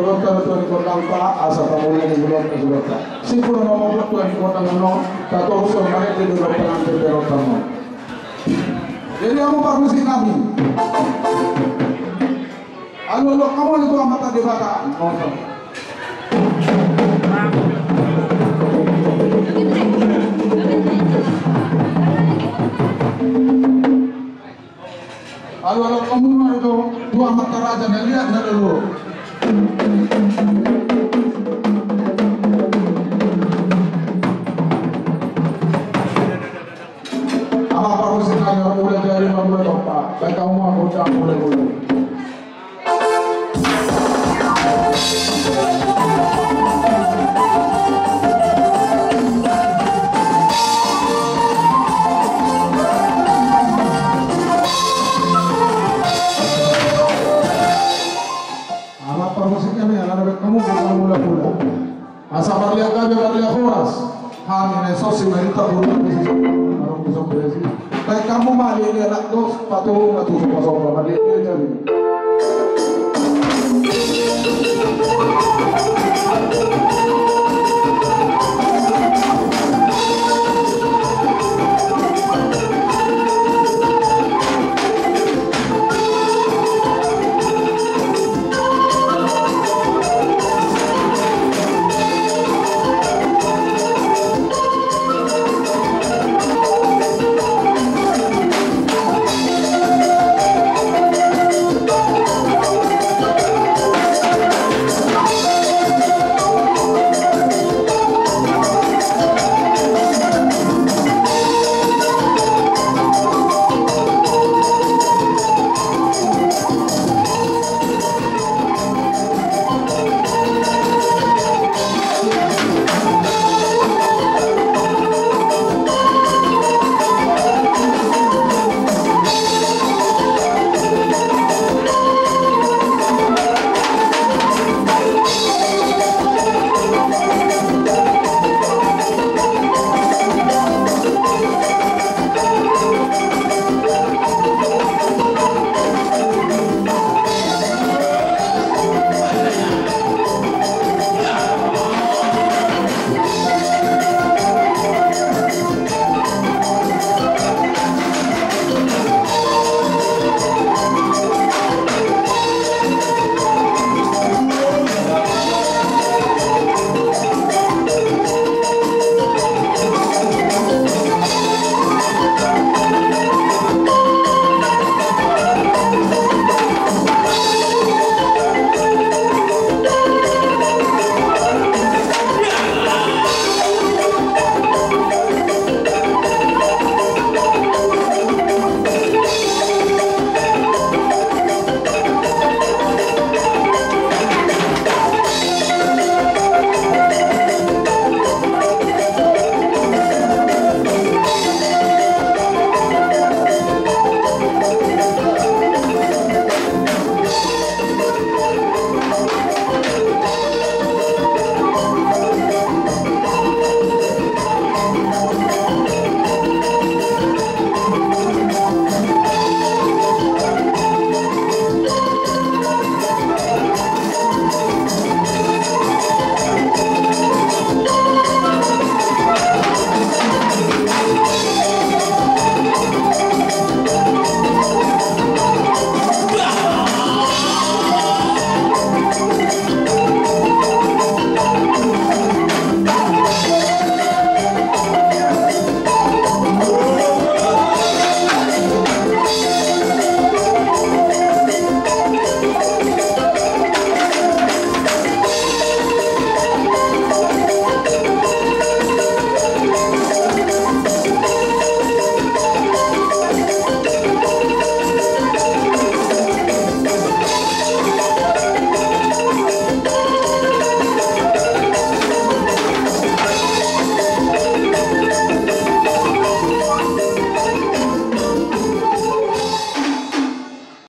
Bergota tuan kota pa asa pamulai di bulan tersebut. Sipur nama tuan kota ngono, tato usul mereka di bulan pengantin berotamo. Jadi kamu bagus kami. Alo lo kamu itu amat di bata. Alo kamu itu dua mata raja lihat dulu. Apa perlu sekali mulai dari mulai bapak, baik kamu mau mulai dulu. Kamu bukan mula-mula. Asa barlia kabe barlia horas. Hani na sosi merita burung di sini. Baru bisa beresi. Tapi kamu mali dia nak dos patu pasok barlia dia jadi.